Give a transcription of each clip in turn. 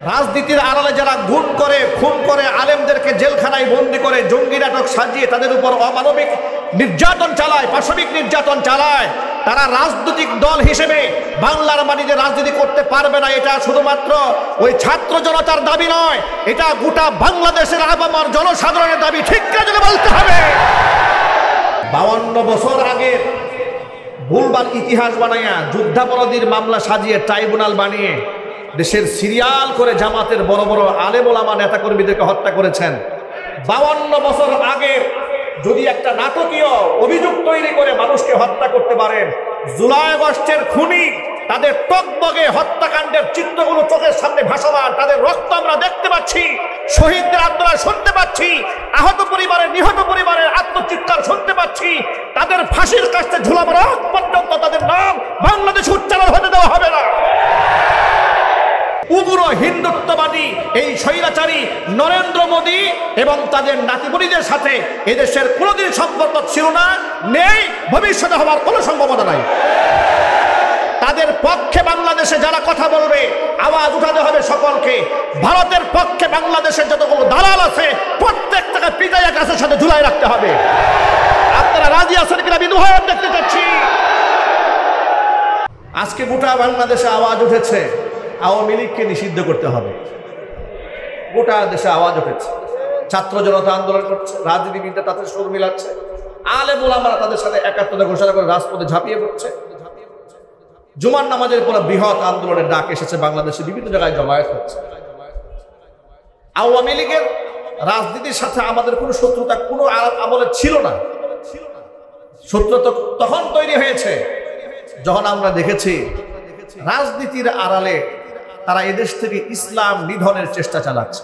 রাজনীতির আড়ালে যারা গুম করে খুন করে আলেমদেরকে জেলখানায় বন্দী করে জঙ্গি নাটক সাজিয়ে তাদের উপর অমানবিক নির্যাতন চালায়, পাশবিক নির্যাতন চালায়, তারা রাজনৈতিক দল হিসেবে বাংলার মাটিতে রাজনীতি করতে পারবে না। এটা শুধুমাত্র ওই ছাত্র জনতার দাবি নয়, এটা গোটা বাংলাদেশের আপামর জনসাধারণের দাবি। ঠিক করে বলতে হবে। 52 বছর আগে ভুলভাল ইতিহাস বানাইয়া যুদ্ধাপরাধীর মামলা সাজিয়ে ট্রাইব্যুনাল বানিয়ে দেশের সিরিয়াল করে জামাতের বড় বড় আলেম ওলামা নেতাকর্মীদেরকে হত্যা করেছেন। 52 বছর আগে যদি একটা নাটকীয় অভিযোগ তৈরি করে মানুষকে হত্যা করতে পারেন, জুলাই আগস্টের খুনি তাদের টকবগে হত্যাকাণ্ডের চিত্রগুলো চোখের সামনে ভাসমান, তাদের রক্ত আমরা দেখতে পাচ্ছি, শহীদদের আত্মরা শুনতে পাচ্ছি, আহত পরিবারের নিহত পরিবারের আত্মচিৎকার শুনতে পাচ্ছি, তাদের ফাঁসির কাছে ঝুলাবার আগ পর্যন্ত তাদের নাম বাংলাদেশ উচ্চারণ হতে দেওয়া হবে না। উগ্র হিন্দুত্ববাদী এই স্বৈরাচারী নরেন্দ্র মোদী এবং তাদের নাতিবুড়িদের সাথে এদেশের কোনোদিন সম্পর্ক ছিল না, নেই, ভবিষ্যতে হওয়ার কোনো সম্ভাবনা নাই। তাদের পক্ষে বাংলাদেশে যারা কথা বলবে আওয়াজ উঠাতে হবে সকলকে। ভারতের পক্ষে বাংলাদেশের যতগুলো দালাল আছে প্রত্যেকটাকে পিটাইয়া গাছের সাথে ঝুলাই রাখতে হবে। আপনারা রাজি আছেন কিনা বিধুহার দেখতে চাচ্ছি। আজকে গোটা বাংলাদেশে আওয়াজ উঠেছে আওয়ামী লীগকে নিষিদ্ধ করতে হবে। গোটা দেশে আওয়াজ উঠেছে, ছাত্র জনতা আন্দোলন করছে, রাজনীতিবিদরা তাদের সুর মিলাচ্ছে, আলেম ওলামারা তাদের সাথে একাত্মতা ঘোষণা করে রাজপথে ঝাঁপিয়ে পড়ছে। জুমার নামাজের পর বৃহৎ আন্দোলনের ডাক এসেছে, বাংলাদেশে বিভিন্ন জায়গায় জমায়েত হচ্ছে। আওয়ামী লীগের রাজনীতির সাথে আমাদের কোনো শত্রুতা কোনো আমলে ছিল না। শত্রুতা তখন তৈরি হয়েছে যখন আমরা দেখেছি রাজনীতির আড়ালে তারা এদেশ থেকে ইসলাম নিধনের চেষ্টা চালাচ্ছে।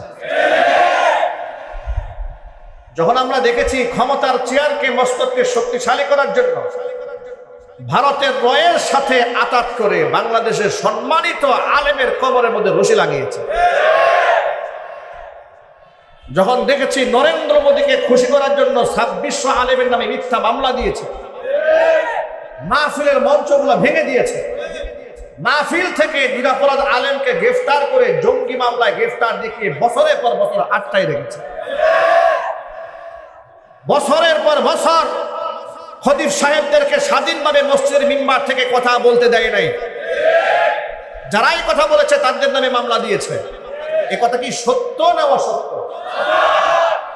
যখন আমরা দেখেছি ক্ষমতার চেয়ারকে মস্তককে শক্তিশালী করার জন্য ভারতের রয়ের সাথে আতাত করে বাংলাদেশের সম্মানিত আলেমের কবরের মধ্যে রশি লাগিয়েছে। যখন দেখেছি নরেন্দ্র মোদীকে খুশি করার জন্য 2600 আলেমের নামে মিথ্যা মামলা দিয়েছে, মাহফিলের মঞ্চগুলো ভেঙে দিয়েছে, মাহফিল থেকে নিরাপরাধ আলেমকে গ্রেফতার করে জঙ্গি মামলায় গ্রেফতার দেখিয়ে বছরের পর বছর আটকায় রেখেছে। বছরের পর বছর খতিব সাহেবদেরকে স্বাধীনভাবে মসজিদের মিম্বার থেকে কথা বলতে দেয় নাই। যারাই কথা বলেছে তাদের নামে মামলা দিয়েছে। এ কথা কি সত্য না অসত্য?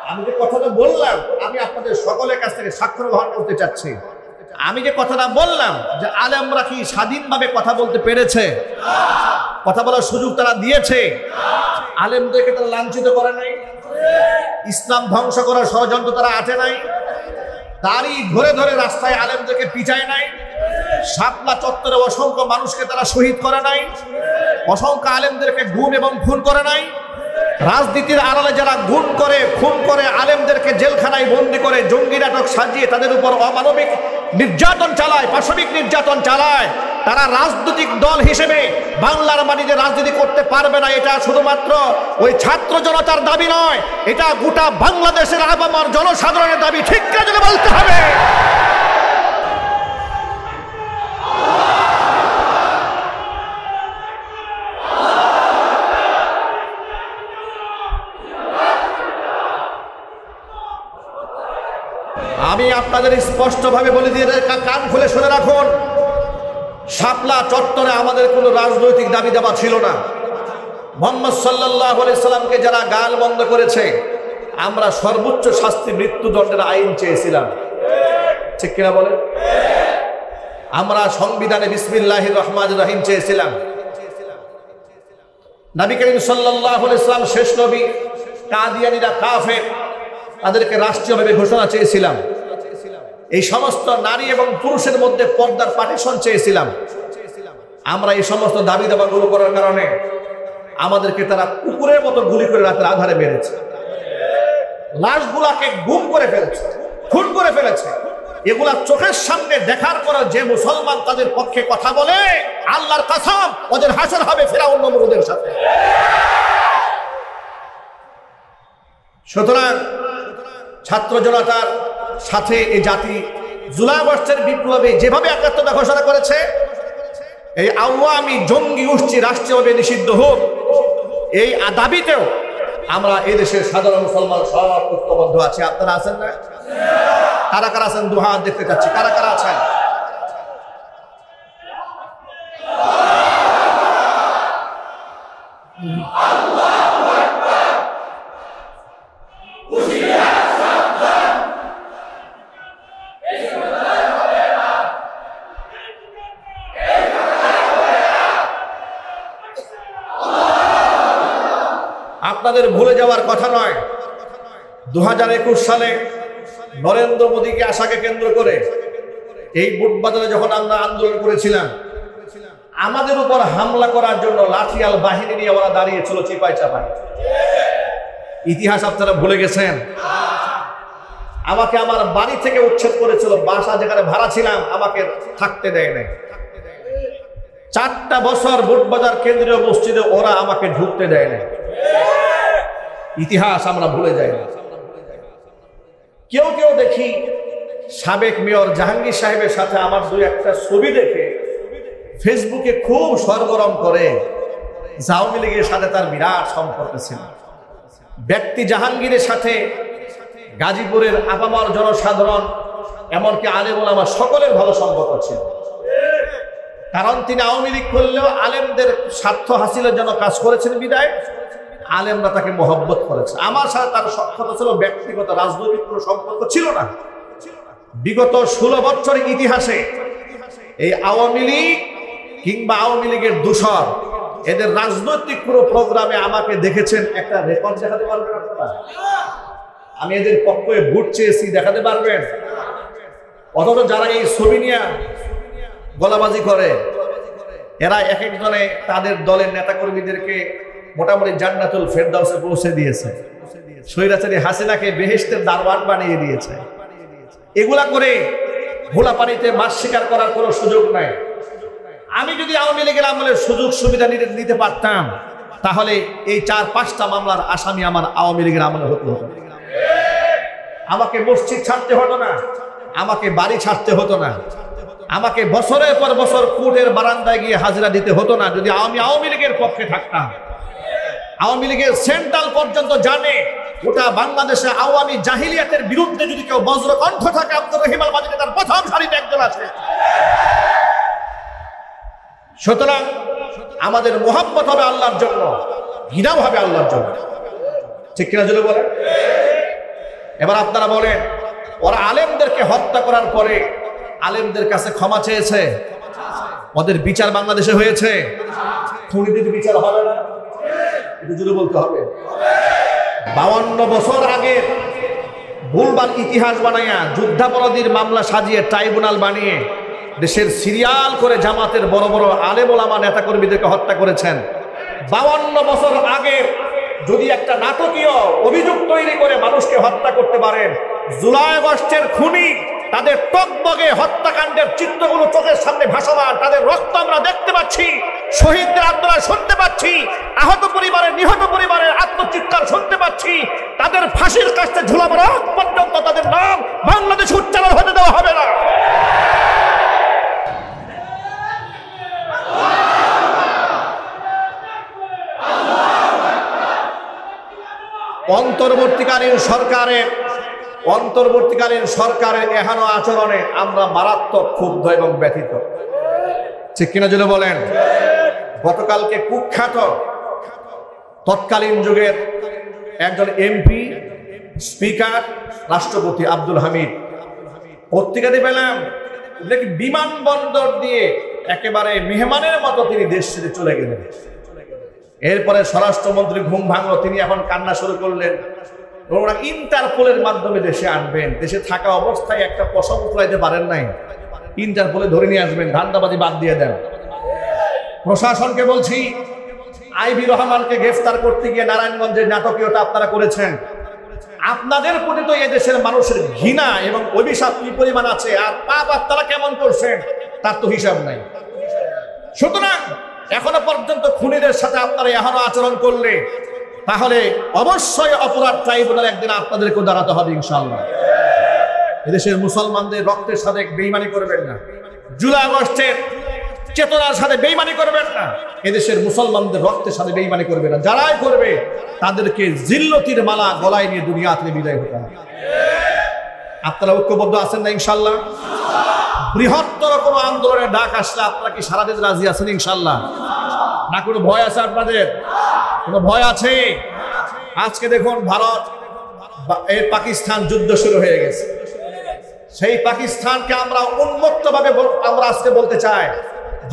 আমি যে কথাটা বললাম আমি আপনাদের সকলের কাছ থেকে স্বাক্ষর গ্রহণ করতে চাচ্ছি। আমি যে কথাটা বললাম যে আলেমরা কি স্বাধীনভাবে কথা বলতে পেরেছে? কথা বলার সুযোগ তারা দিয়েছে? আলেমদেরকে তারা লাঞ্ছিত করে নাই? ইসলাম ধ্বংস করার ষড়যন্ত্র তারা আটে নাই? দাড়ি ধরে ধরে রাস্তায় আলেমদেরকে পিছায় নাই? শাপলা চত্বরে অসংখ্য মানুষকে তারা শহীদ করে নাই? অসংখ্য আলেমদেরকে গুম এবং খুন করে নাই? রাজনীতির আড়ালে যারা গুম করে খুন করে আলেমদেরকে জেলখানায় বন্দী করে জঙ্গি নাটক সাজিয়ে তাদের উপর অমানবিক নির্যাতন চালায়, পাশবিক নির্যাতন চালায়, তারা রাজনৈতিক দল হিসেবে বাংলার মাটিতে রাজনীতি করতে পারবে না। এটা শুধুমাত্র ওই ছাত্র জনতার দাবি নয়, এটা গোটা বাংলাদেশের আপামর জনসাধারণের দাবি। ঠিক করে বলতে হবে। আমি আপনাদের স্পষ্টভাবে বলে দিয়ে কান খুলে শুনে রাখুন, শাপলা চত্বরে আমাদের কোনো রাজনৈতিক দাবি দাবা ছিল না। মুহাম্মদ সাল্লাল্লাহু আলাইহি সাল্লামকে যারা গাল বন্ধ করেছে আমরা সর্বোচ্চ শাস্তি মৃত্যুদণ্ডের আইন চেয়েছিলাম। ঠিক কিনা বলেন? আমরা সংবিধানে বিসমিল্লাহির রহমানির রহিম চেয়েছিলাম। নবী করিম সাল্লাল্লাহু আলাইহি সাল্লাম শেষ নবী, কাদিয়ানীরা কাফের, তাদেরকে রাষ্ট্রীয়ভাবে ঘোষণা চেয়েছিলাম। এই সমস্ত নারী এবং পুরুষের মধ্যে পর্দার পার্টিশন চেয়েছিলাম। আমরা এই সমস্ত দাবি দাবাগুলো করার কারণে আমাদেরকে তারা কুকুরের মতো গুলি করে রাতের আধারে মেরেছে, লাশগুলাকে গুম করে ফেলেছে, খুন করে ফেলেছে। এগুলা চোখের সামনে দেখার পর যে মুসলমান তাদের পক্ষে কথা বলে আল্লাহর কসম ওদের হাসর হবে ফিরআউন নমরুদের সাথে। সুতরাং ছাত্র জনতার সাথে এই জাতি জুলাই আগস্টের বিপ্লবে যেভাবে একাত্মতা ঘোষণা করেছে, এই আওয়ামী জঙ্গি গোষ্ঠী রাষ্ট্রীয়ভাবে নিষিদ্ধ হোক, এই দাবিতেও আমরা এই দেশের সাধারণ মুসলমান সব ঐক্যবদ্ধ আছি। আপনারা আছেন না? কারা কারা আছেন? দু হাত দেখতে চাচ্ছি, কারা কারা আছেন? আপনাদের ভুলে যাওয়ার কথা নয়, 2021 সালে নরেন্দ্র মোদীকে আশাকে কেন্দ্র করে এই বুটবাজারে যখন আমরা আন্দোলন করেছিলাম, আমাদের উপর হামলা করার জন্য লাঠিয়াল বাহিনী নিয়ে ওরা দাঁড়িয়েছিল চিপায় চাপায়। ইতিহাস আপনারা ভুলে গেছেন। আমাকে আমার বাড়ি থেকে উচ্ছেদ করেছিল, বাসা যেখানে ভাড়া ছিলাম আমাকে থাকতে দেয় নাই। 4টা বছর বুটবাজার কেন্দ্রীয় মসজিদে ওরা আমাকে ঢুকতে দেয় নাই। ইতিহাস আমরা ভুলে যাই না। কেউ কেউ দেখি সাবেক মেয়র জাহাঙ্গীর সাহেবের সাথে আমার 2-1টা ছবি দেখে ফেসবুকে খুব সরগরম করে আওয়ামী লীগের সাথে তার বিরাট সম্পর্ক ছিল। ব্যক্তি জাহাঙ্গীরের সাথে গাজীপুরের আপামর জনসাধারণ এমনকি আলেম ওলামা সকলের ভালো সম্পর্ক ছিল। কারণ তিনি আওয়ামী লীগ করলেও আলেমদের স্বার্থ হাসিলের জন্য কাজ করেছেন বিদায় আলেমরা তাকে মহব্বত করেছে। আমার সাথে তার সখ্যতা ছিল, ব্যক্তিগত রাজনৈতিক কোনো সম্পর্ক ছিল না। বিগত 16 বছরের ইতিহাসে এই আওয়ামী লীগ কিংবা আওয়ামী লীগের দূষর এদের রাজনৈতিক পুরো প্রোগ্রামে আমাকে দেখেছেন, একটা রেকর্ড দেখাতে পারবেন আপনারা? আমি এদের পক্ষে ভোট চেয়েছি, দেখাতে পারবেন? অথচ যারা এই ছবি নিয়ে গলাবাজি করে এরা এক একজনে তাদের দলের নেতাকর্মীদেরকে মোটামুটি জান্নাতুল ফেরদাউসে পৌঁছে দিয়েছে, স্বৈরাচারী হাসিনাকে বেহেশতের দারওয়ান বানিয়ে দিয়েছে। এগুলা করে ভোলা পানিতে মাছ শিকার করার কোনো সুযোগ নাই। আমি যদি আওয়ামী লীগের আমলের সুযোগ সুবিধা নিতে পারতাম তাহলে এই 4-5টা মামলার আসামি আমার আওয়ামী লীগের আমলে হতে হতো। আমাকে মসজিদ ছাড়তে হতো না, আমাকে বাড়ি ছাড়তে হতো না, আমাকে বছরের পর বছর কোর্টের বারান্দায় গিয়ে হাজিরা দিতে হতো না যদি আমি আওয়ামী লীগের পক্ষে থাকতাম। আওয়ামী লীগের সেন্ট্রাল পর্যন্ত জানে গোটা বাংলাদেশে আওয়ামী জাহিলিয়াতের বিরুদ্ধে যদি কেউ বজ্রকণ্ঠ থাকে আব্দুর রহিম আল মাজিদে তার প্রথম সারিতে একজন আছে। সুতরাং আমাদের মোহাব্বত হবে আল্লাহর জন্য, ঘৃণাও হবে আল্লাহর জন্য, ঠিক কিনা যদি বলেন? এবার আপনারা বলেন, ওরা আলেমদেরকে হত্যা করার পরে আলেমদের কাছে ক্ষমা চেয়েছে, ওদের বিচার বাংলাদেশে হয়েছে, খুনিদের বিচার হবে না? এটা যদি বলতে হবে 52 বছর আগে ভুলভাল ইতিহাস বানাইয়া যুদ্ধাপরাধীর মামলা সাজিয়ে ট্রাইব্যুনাল বানিয়ে দেশের সিরিয়াল করে জামাতের বড় বড় আলেম ওলামা নেতাকর্মীদেরকে হত্যা করেছেন। 52 বছর আগে যদি একটা নাটকীয় অভিযোগ তৈরি করে মানুষকে হত্যা করতে পারেন, জুলাই আগস্টের খুনি তাদের টকবগে হত্যাকাণ্ডের চিত্রগুলো চোখের সামনে ভাসমান, তাদের রক্ত আমরা দেখতে পাচ্ছি, শহীদদের আত্মরা শুনতে পাচ্ছি, আহত পরিবারের নিহত পরিবারের আত্মচিৎকার শুনতে পাচ্ছি, তাদের ফাঁসির কাছে ঝুলাবার আগ পর্যন্ত তাদের নাম বাংলাদেশ উচ্চারণ হতে দেওয়া হবে না। অন্তর্বর্তীকালীন সরকারের এহেন আচরণে আমরা মারাত্মক ক্ষুব্ধ এবং ব্যথিত, ঠিক কিনা যদি বলেন? গতকালকে কুখ্যাত তৎকালীন যুগের একজন এমপি, স্পিকার, রাষ্ট্রপতি আব্দুল হামিদ, পত্রিকাতে পেলাম দেখি বিমানবন্দর দিয়ে একেবারে মেহমানের মতো তিনি দেশ ছেড়ে চলে গেলেন। এরপরে স্বরাষ্ট্রমন্ত্রী ঘুম ভাঙল, তিনি এখন কান্না শুরু করলেন, ওরা ইন্টারপোলের মাধ্যমে দেশে আনবেন, দেশে থাকা অবস্থায় একটা পশম উঠলাইতে পারেন নাই, ইন্টারপোলে ধরে নিয়ে আসবেন, ধান্দাবাজি বাদ দিয়ে দেন। প্রশাসনকে বলছি, আইবি রহমানকে গ্রেফতার করতে গিয়ে নারায়ণগঞ্জের নাটকীয়তা আপনারা করেছেন, আপনাদের প্রতি তো এদেশের মানুষের ঘৃণা এবং অভিশাপ কি পরিমাণ আছে, আর পাপ আপনারা কেমন করছেন তার তো হিসাব নাই। সুতরাং এখনো পর্যন্ত খুনিদের সাথে আপনারা এখনো আচরণ করলে তাহলে অবশ্যই অপরাধ ট্রাইব্যুনাল একদিন আপনাদেরকে দাঁড়াতে হবে ইনশাআল্লাহ। এদেশের মুসলমানদের রক্তের সাথে বেঈমানি করবেন না। জুলাই আগস্টের চেতনার সাথে বেঈমানি করবেন না, এদেশের মুসলমানদের রক্তের সাথে বেঈমানি করবে না। যারাই করবে তাদেরকে জিল্লতির মালা গলায় নিয়ে দুনিয়া থেকে বিদায় হতে হবে। আপনারা ঐক্যবদ্ধ আছেন না ইনশাল্লাহ? বৃহত্তর কোনো আন্দোলনের ডাক আসলে আপনারা কি সারা দেশ রাজি আছেন ইনশাল্লাহ? না কোনো ভয় আছে আপনাদের? কোনো ভয় আছে? আজকে দেখুন ভারত পাকিস্তান যুদ্ধ শুরু হয়ে গেছে। সেই পাকিস্তানকে আমরা উন্মুক্ত ভাবে আমরা আজকে বলতে চাই,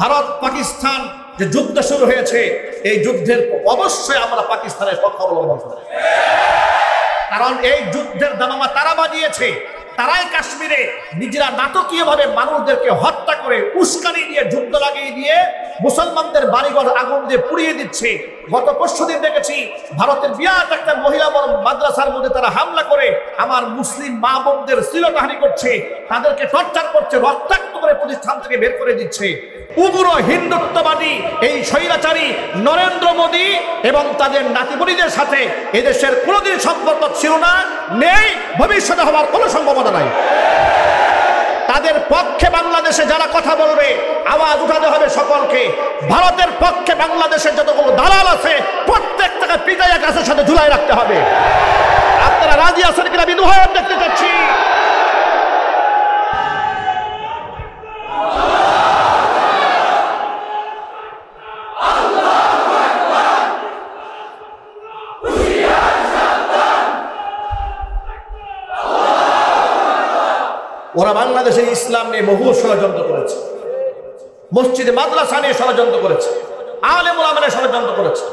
ভারত পাকিস্তান যে যুদ্ধ শুরু হয়েছে, এই যুদ্ধের অবশ্যই আমরা পাকিস্তানের পক্ষ অবলম্বন করি। কারণ এই যুদ্ধের দামামা তারা বাজিয়েছে, তারাই কাশ্মীরে নিজেরা নাটকীয় ভাবে মানুষদেরকে হত্যা করে উস্কানি দিয়ে যুদ্ধ লাগিয়ে দিয়ে মুসলমানদের বাড়িঘর আগুন দিয়ে পুড়িয়ে দিচ্ছে। গত পরশুদিন দেখেছি ভারতের বিরাট একটা মহিলা মাদ্রাসার মধ্যে তারা হামলা করে আমার মুসলিম মা বোনদের শ্লীলতাহানি করছে, তাদেরকে টর্চার করছে, রক্তাক্ত করে প্রতিষ্ঠান থেকে বের করে দিচ্ছে। উগ্র হিন্দুত্ববাদী এই স্বৈরাচারী নরেন্দ্র মোদী এবং তাদের নাতিবুড়িদের সাথে এদেশের কোনোদিন সম্পর্ক ছিল না, নেই, ভবিষ্যতে হওয়ার কোনো সম্ভাবনা নাই। তাদের পক্ষে বাংলাদেশে যারা কথা বলবে আওয়াজ উঠাতে হবে সকলকে। ভারতের পক্ষে বাংলাদেশের যতগুলো দালাল আছে প্রত্যেকটাকে পিটাইয়া গাছের সাথে ঝুলাই রাখতে হবে। আপনারা রাজি আছেন কিনা আমি দুহাত দেখতে চাচ্ছি। ওরা বাংলাদেশের ইসলাম নিয়ে বহু ষড়যন্ত্র করেছে, মসজিদে মাদ্রাসা নিয়ে ষড়যন্ত্র করেছে, আলেম ওলামাদের ষড়যন্ত্র করেছে,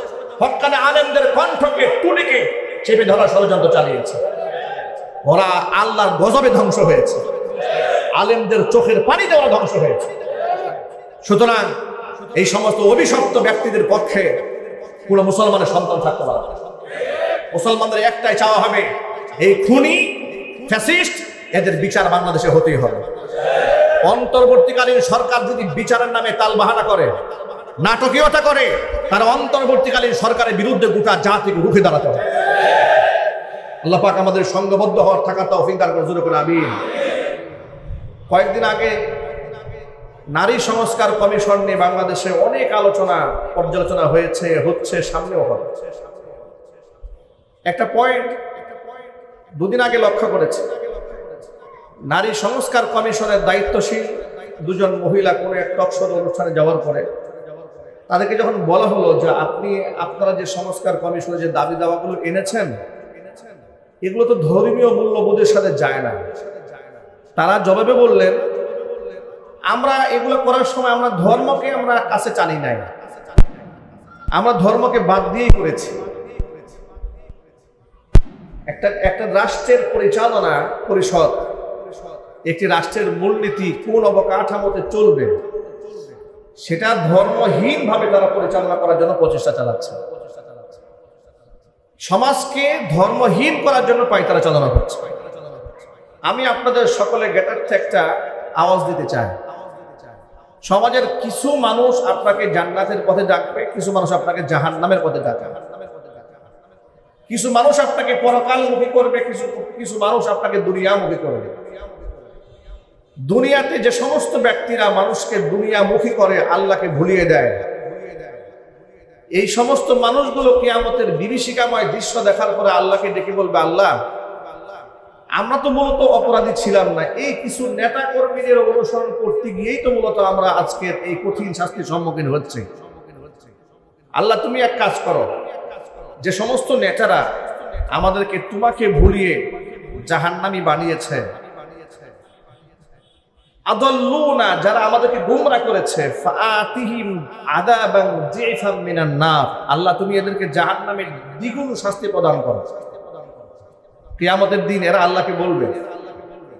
হক্কানে আলেমদের কণ্ঠকে টুটিকে চেপে ধরার ষড়যন্ত্র চালিয়েছে। ওরা আল্লাহর গজবে ধ্বংস হয়েছে, আলেমদের চোখের পানিতে ওরা ধ্বংস হয়েছে। সুতরাং এই সমস্ত অভিশপ্ত ব্যক্তিদের পক্ষে কোনো মুসলমানের সন্তান থাকতে পারে না। মুসলমানদের একটাই চাওয়া হবে, এই খুনি ফ্যাসিস্ট এদের বিচার বাংলাদেশে হতেই হবে। অন্তর্বর্তীকালীন সরকার যদি বিচারের নামে তালবাহানা করে, নাটকীয়তা করে, তারা অন্তর্বর্তীকালীন সরকারের বিরুদ্ধে গোটা জাতিকে রুখে দাঁড়াতে হবে। আল্লাহ পাক আমাদের সংঘবদ্ধ হওয়ার থাকার তৌফিক দান করে, জোরে করে আমিন। কয়েকদিন আগে নারী সংস্কার কমিশন নিয়ে বাংলাদেশে অনেক আলোচনা পর্যালোচনা হয়েছে, হচ্ছে, সামনেও হবে। একটা পয়েন্ট দুদিন আগে লক্ষ্য করেছে, নারী সংস্কার কমিশনের দায়িত্বশীল দুজন মহিলা কোনো এক টকশো অনুষ্ঠানে যাওয়ার পরে তাদেরকে যখন বলা হলো যে আপনারা যে সংস্কার কমিশনে যে দাবি দাওয়াগুলো এনেছেন এগুলো তো ধর্মীয় মূল্যবোধের সাথে যায় না, তারা জবাবে বললেন, আমরা এগুলো করার সময় আমরা ধর্মকে আমরা কাছে টানি নাই, আমরা ধর্মকে বাদ দিয়েই করেছি। একটা রাষ্ট্রের পরিচালনা পরিষদ, একটি রাষ্ট্রের মূলনীতি কোন অবকাঠামোতে চলবে সেটা ধর্মহীন ভাবে তারা পরিচালনা করার জন্য প্রচেষ্টা চালাচ্ছে। সমাজকে ধর্মহীন করার জন্য পায়তারা চালানো হচ্ছে। আমি আপনাদের সকলে জ্ঞাতার্থে একটা আওয়াজ দিতে চাই, সমাজের কিছু মানুষ আপনাকে জান্নাতের পথে ডাকবে, কিছু মানুষ আপনাকে জাহান্নামের পথে ডাকবে, কিছু মানুষ আপনাকে পরকালমুখী করবে, কিছু মানুষ আপনাকে দুনিয়ামুখী করবে। দুনিয়াতে যে সমস্ত ব্যক্তিরা মানুষকে দুনিয়ামুখী করে, আল্লাহকে ভুলিয়ে দেয়, এই সমস্ত মানুষগুলো কিয়ামতের বিভীষিকাময় দৃশ্য দেখার পরে আল্লাহকে ডেকে বলবে, আল্লাহ আমরা তো মূলত অপরাধী ছিলাম না, এই কিছু নেতা কর্মীদের অনুসরণ করতে গিয়েই তো মূলত আমরা আজকের এই কঠিন শাস্তির সম্মুখীন হচ্ছে। আল্লাহ তুমি এক কাজ করো, যে সমস্ত নেতারা আমাদেরকে তোমাকে ভুলিয়ে জাহান্নামী বানিয়েছে, আদাল্লুনা যারা আমাদেরকে গোমরা করেছে, ফাআতিহিম আযাবান যিফাম মিনান নার, আল্লাহ তুমি এদেরকে জাহান্নামের দ্বিগুণ শাস্তি প্রদান করো। কিয়ামতের দিন এরা আল্লাহকে বলবে,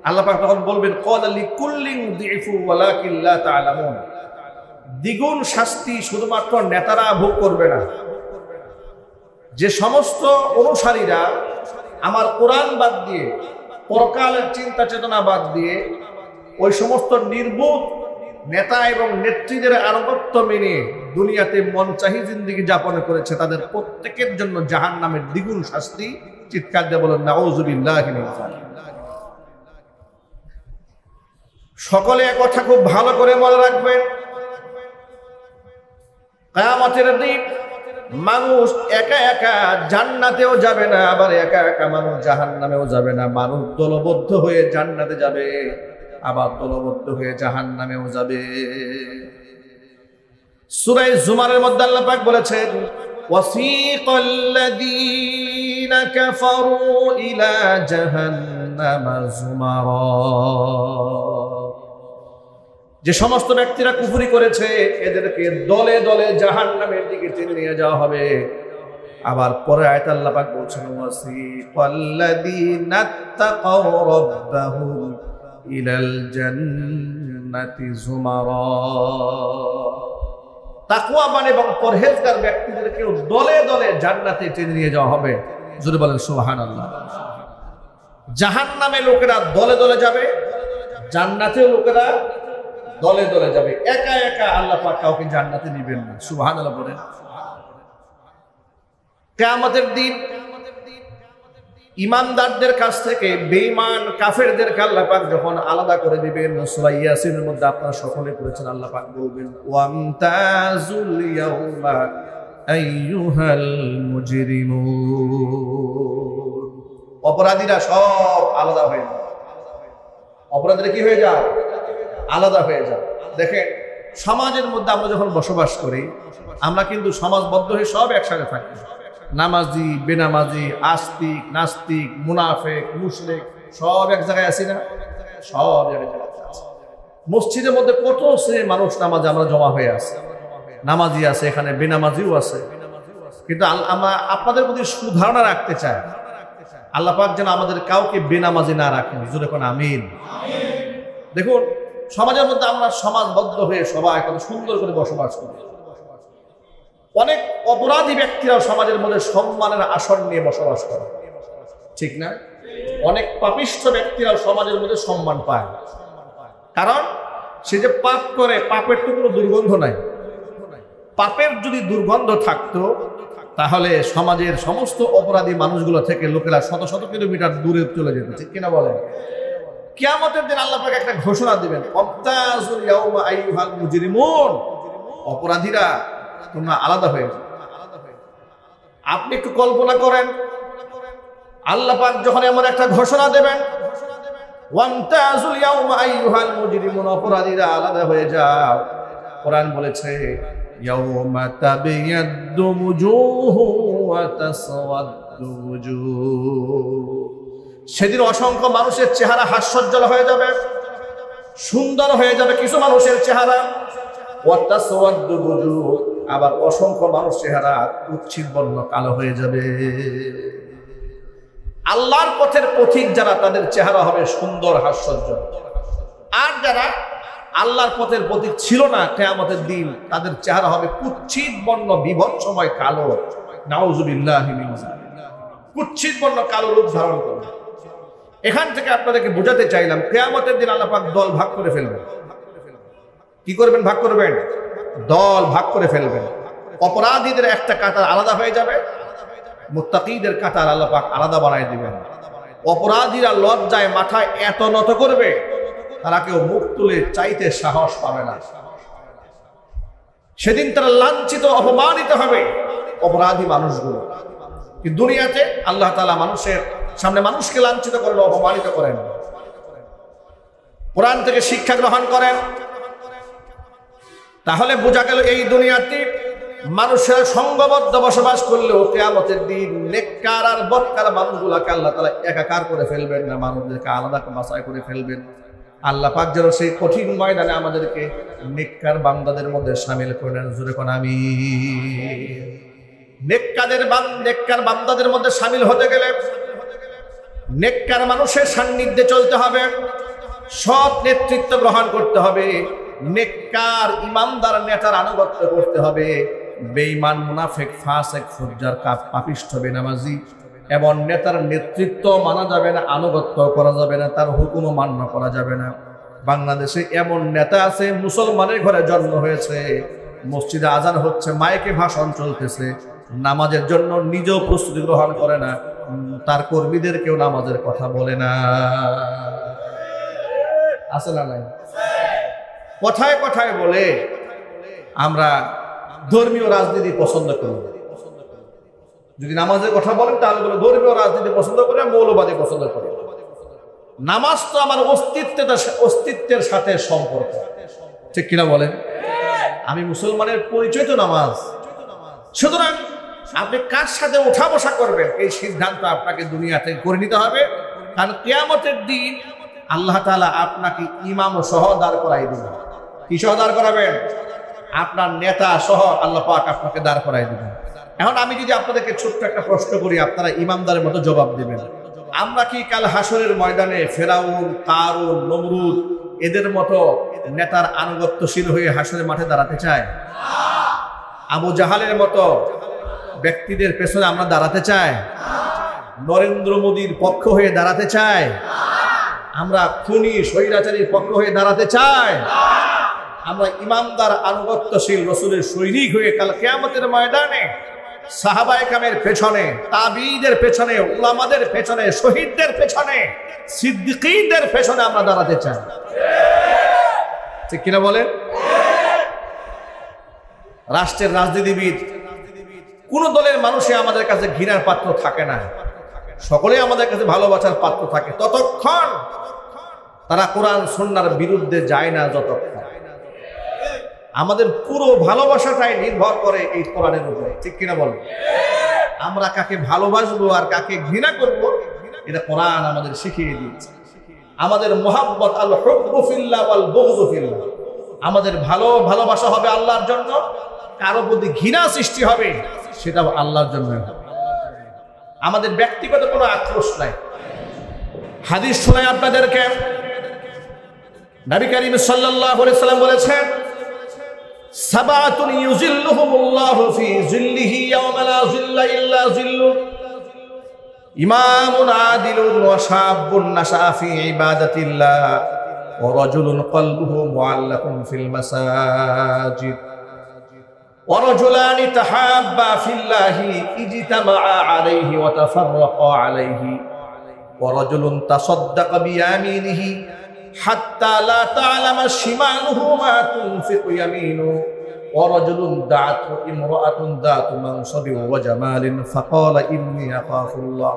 আল্লাহ পাক তখন বলবেন, ক্বালা লিকুল্লিন যিফু ওয়ালাকিন লা তা'লামুন, দ্বিগুণ শাস্তি শুধুমাত্র নেতারা ভোগ করবে না, যে সমস্ত অনুসারীরা আমার কোরআন বাদ দিয়ে, পরকালের চিন্তা চেতনা বাদ দিয়ে ওই সমস্ত নির্বোধ নেতা এবং নেত্রীদের আনুগত্য মেনে দুনিয়াতে মনচাহি জিন্দেগি যাপন করেছে, তাদের প্রত্যেকের জন্য জাহান্নামের দ্বিগুণ শাস্তি। চিৎকার দিয়ে বলেন নাউযুবিল্লাহি মিন যালিক। সকলে কথা খুব ভালো করে মনে রাখবেন, কিয়ামতের দিন মানুষ একা একা জান্নাতেও যাবে না, আবার একা একা মানুষ জাহান্নামেও যাবে না। মানুষ দলবদ্ধ হয়ে জান্নাতে যাবে, আবার দলবদ্ধ হয়ে জাহান্নামেও যাবে। সূরা জুমারের মধ্যে আল্লাহ পাক বলেছেন, ওয়াসিকাল্লাযীনা কাফারু ইলা জাহান্নামা যুমারা, যে সমস্ত ব্যক্তিরা কুফরি করেছে এদেরকে দলে দলে জাহান্নামের দিকে টেনে নিয়ে যাওয়া হবে। আবার পরে আয়াতে আল্লাহ পাক বলছেন, ওয়াসিকাল্লাযীনা তাকাউ রাব্বাহুম ইলাল জান্নাতি যুমারা, তাকওয়াবান এবং পরহেজগার ব্যক্তিদেরকে দলে দলে জান্নাতে টেনে নিয়ে যাওয়া হবে। জোরে বলেন সুবহানাল্লাহ। জাহান্নামে লোকেরা দলে দলে যাবে, জান্নাতেও লোকেরা দলে দলে যাবে। একা একা আল্লাহ পাক কাউকে জান্নাতে নেবেন না। সুবহানাল্লাহ বলেন। কিয়ামতের দিন ইমানদারদের কাছ থেকে বেঈমান কাফেরদেরকে আল্লাহ পাক যখন আলাদা করে দিবেন, সূরা ইয়াসিনের মধ্যে আপনারা সকলে পড়েছেন, আল্লাহ পাক বলবেন, ওয়ামতাজুল ইয়াউমা আইয়ুহাল মুজরিমুন। অপরাধীরা সব আলাদা হয়ে যায়। অপরাধীরা কি হয়ে যায়? আলাদা হয়ে যায়। দেখেন, সমাজের মধ্যে আমরা যখন বসবাস করি, আমরা কিন্তু সমাজবদ্ধ হয়ে সব একসাথে থাকি। নামাজি, বেনামাজি, আস্তিক, নাস্তিক, মুনাফেক, মুশরিক সব এক জায়গায় আছি না? সব এক জায়গায় আছি। মসজিদের মধ্যে কত শ্রেণীর মানুষ নামাজে আমরা জমা হয়ে আছি। নামাজি আছে, এখানে বেনামাজিও আছে। কিন্তু আমরা আপনাদের প্রতি সুধারণা রাখতে চাই, আল্লাহ পাক যেন আমাদের কাউকে বেনামাজি না রাখেন। জোরে কোন আমিন। দেখুন, সমাজের মধ্যে আমরা সমাজবদ্ধ হয়ে সবাই কত সুন্দর করে বসবাস করি। অনেক অপরাধী ব্যক্তিরাও সমাজের মধ্যে সম্মানের আসন নিয়ে বসবাস করে, ঠিক না? অনেক পাপিষ্ঠ ব্যক্তিরাও সমাজের মধ্যে সম্মান পায়, কারণ সে যে পাপ করে, পাপের তো কোনো দুর্গন্ধ নাই। পাপের যদি দুর্গন্ধ থাকতো তাহলে সমাজের সমস্ত অপরাধী মানুষগুলো থেকে লোকেরা শত শত কিলোমিটার দূরে চলে যেত, ঠিক কিনা বলেন? কিয়ামতের দিন আল্লাহ পাক একটা ঘোষণা দিবেন, ওয়ামতাজুল ইয়াউমা আইয়ুহাল মুজরিমুন, অপরাধীরা তোমরা আলাদা হয়ে যাও। আপনি একটু কল্পনা করেন, আল্লাহ পাক যখন এমন একটা ঘোষণা দেবেন, ওয়ামতাজুল ইয়াউমা আইয়ুহাল মুজরিমুন, অপরাধীরা আলাদা হয়ে যাও। কোরআন বলেছে, ইয়াউমা তাবিয়াদ্দু ওয়ুজুহু ওয়া তাসওয়াদ্দু ওয়ুজুহ, সেদিন অসংখ্য মানুষের চেহারা হাস্যোজ্জ্বল হয়ে যাবে, সুন্দর হয়ে যাবে কিছু মানুষের চেহারা, ওয়া তাসওয়াদ্দু ওয়ুজুহ, আবার অসংখ্য মানুষ চেহারা কুৎসিত বর্ণ কালো হয়ে যাবে। আল্লাহর পথের পথিক যারা, তাদের চেহারা হবে সুন্দর হাস্যোজ্জ্বল, আর যারা আল্লাহর পথের পথিক ছিল না, কিয়ামতের দিন তাদের চেহারা হবে কুৎসিত বর্ণ বিভৎসময় কালো। নাউযুবিল্লাহি মিন যালিক, কুৎসিত বর্ণ কালো রূপ ধারণ করবে। এখান থেকে আপনাদেরকে বোঝাতে চাইলাম, কিয়ামতের দিন আল্লাহ পাক দল ভাগ করে ফেলবেন। কি করবেন? ভাগ করবেন, দল ভাগ করে ফেলবেন। অপরাধীদের একটা কাতার আলাদা হয়ে যাবে, মুত্তাকীদের কাতার আল্লাহ পাক আলাদা বানায় দিবেন। অপরাধীরা লজ্জায় মাথায় এত নত করবে, তারা কেউ মুখ তুলে চাইতে সাহস পাবে না। সেদিন তারা লাঞ্ছিত, অপমানিত হবে অপরাধী মানুষগুলো। কিন্তু দুনিয়াতে আল্লাহ তাআলা মানুষের সামনে মানুষকে লাঞ্ছিত করেন, অপমানিত করেন। কোরআন থেকে শিক্ষা গ্রহণ করেন, তাহলে বোঝা গেল এই দুনিয়াতে মানুষের সংঘবদ্ধ বসবাস করলেও কিয়ামতের দিন নেককার আর বদকার মানুষগুলোকে আল্লাহ তাআলা একাকার করে ফেলবেন না, মানুষদেরকে আলাদা বাছাই করে ফেলবেন। আল্লাহ পাক যেন সেই কঠিন ময়দানে আমাদেরকে নেককার বান্দাদের মধ্যে শামিল করে নেন। জোরে কোন আমিন। নেককার বান্দাদের মধ্যে শামিল হতে গেলে নেককার মানুষের সান্নিধ্যে চলতে হবে, সৎ নেতৃত্ব গ্রহণ করতে হবে, নেককার ইমানদার নেতার আনুগত্য করতে হবে। বেঈমান, মুনাফিক, ফাসিক, ফুজ্জার, পাপিষ্ঠ, বেনামাজি এবং নেতার নেতৃত্ব মানা যাবে না, আনুগত্য করা যাবে না, তার হুকুমও মান্য করা যাবে না। বাংলাদেশে এমন নেতা আছে, মুসলমানের ঘরে জন্ম হয়েছে, মসজিদে আজান হচ্ছে, মাইকে ভাষণ চলতেছে, নামাজের জন্য নিজেও প্রস্তুতি গ্রহণ করে না, তার কর্মীদেরকেও নামাজের কথা বলে না। আছে না নাই? কথায় কথায় বলে আমরা ধর্মীয় রাজনীতি পছন্দ করবে। যদি নামাজের কথা বলেন তাহলে বলে ধর্মীয় রাজনীতি পছন্দ করে, মৌলবাদী পছন্দ করে। নামাজ তো আমার অস্তিত্বের সাথে সম্পর্ক, ঠিক কিনা বলেন? আমি মুসলমানের পরিচয় তো নামাজ। সুতরাং আপনি কার সাথে উঠা বসা করবেন এই সিদ্ধান্ত আপনাকে দুনিয়াতে করে নিতে হবে। কারণ কিয়ামতের দিন আল্লাহ তাআলা আপনাকে ইমাম সহ দাঁড় করাই দিবেন। কি সহ দাঁড় করাবেন? আপনার নেতা সহ আল্লাহ পাক আপনাকে দাঁড় করাই দিবেন। এখন আমি যদি আপনাদেরকে ছোট্ট একটা প্রশ্ন করি, আপনারা ইমামদারের মতো জবাব দিবেন। আমরা কি কাল হাসরের ময়দানে ফেরাউন, কারুন, নমরুদ এদের মতো নেতার আনুগত্যশীল হয়ে হাসরের মাঠে দাঁড়াতে চাই? আবু জাহালের মতো ব্যক্তিদের পেছনে আমরা দাঁড়াতে চাই? নরেন্দ্র মোদীর পক্ষ হয়ে দাঁড়াতে চাই? আমরা খুনি স্বৈরাচারীর পক্ষ হয়ে দাঁড়াতে চাই? আমরা ইমানদার আনুগত্যশীল রাসূলের সৈনিক হয়ে কাল কিয়ামতের ময়দানে সাহাবায়ে কেরামের পেছনে, তাবিঈদের পেছনে, উলামাদের পেছনে, শহীদদের পেছনে, সিদ্দিকীদের পেছনে আমরা দাঁড়াতে চাই? ঠিক কিনা বলেন? রাষ্ট্রের রাজনীতিবিদ কোন দলের মানুষই আমাদের কাছে ঘৃণার পাত্র থাকে না, সকলে আমাদের কাছে ভালোবাসার পাত্র থাকে ততক্ষণ তারা কোরআন সুন্নাহর বিরুদ্ধে যায় না। যতক্ষণ আমাদের পুরো ভালোবাসাটাই নির্ভর করে এই কোরআনের উপরে, ঠিক কিনা বলেন? আমরা কাকে ভালোবাসবো আর কাকে ঘৃণা করব এটা কোরআন আমাদের শিখিয়ে দিয়েছে। আমাদের মুহাব্বত আল হুব্বু ফিল্লাহ ওয়াল বুগযু ফিল্লাহ, আমাদের ভালোবাসা হবে আল্লাহর জন্য, কারো প্রতি ঘৃণা সৃষ্টি হবে সেটাও আল্লাহর জন্য হবে। আমাদের ব্যক্তিগত কোনো আক্রোশ নাই। হাদিস শোনাই আপনাদেরকে, নবী করিম সাল্লাল্লাহু আলাইহি সাল্লাম বলেছেন, সাবাতুন ইউজিল্লুহুমুল্লাহু ফি জিল্লিহি ইয়াওমা লা জিল্লা ইল্লা জিল্লু, ইমামুন আদিলুন ওয়া শাবুন নাশা ফি ইবাদাতিল্লাহ ওয়া রাজুলুন কলবুহু মুআল্লাকুন ফিল মাসাজিদ ওয়া রাজুলানি তাহাব্বা ফিল্লাহি ইজতামাআ আলাইহি ওয়া তাফাররাকা আলাইহি ওয়া রাজুলুন তাসাদদাকা বিয়ামিনিহি হাত্তা লা তা'লামা শিমালুহু মা তুনফিকু ইয়ামিনুহু ওয়া রাজুলুন দা'আতহু ইমরাআতুন যাতু মানসাবিন ওয়া জামালিন ফাকালা ইন্নী আখাফুল্লাহ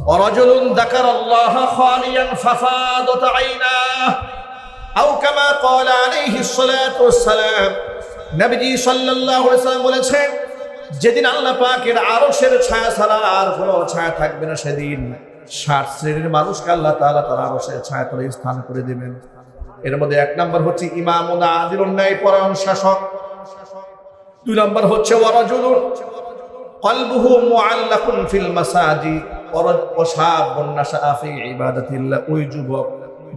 ওয়া রাজুলুন যাকারাল্লাহা খালিয়ান ফাফাদাত আইনাহু আও কামা ক্বালা আলাইহিস সালাতু ওয়াস সালাম। নবীজি সাল্লাল্লাহু আলাইহি ওয়াসাল্লাম বলেছেন, যেদিন আল্লাহ পাকের আরশের ছায়া ছাড়া আর কোনো ছায়া থাকবে না, সেদিন 60 শ্রেণীর মানুষকে আল্লাহ তাআলা তার আরশের ছায়া তলে স্থান করে দিবেন। এর মধ্যে 1 নম্বর হচ্ছে ইমামুন আদিলুন, ন্যায়পরায়ণ শাসক। 2 নম্বর হচ্ছে ওয়ারাজুলুন কলবুহু মুআল্লাকুন ফিল মাসাজিদ ওয়া শাবুন নাশা ফি ইবাদাতিল্লাহ, ওই যুবক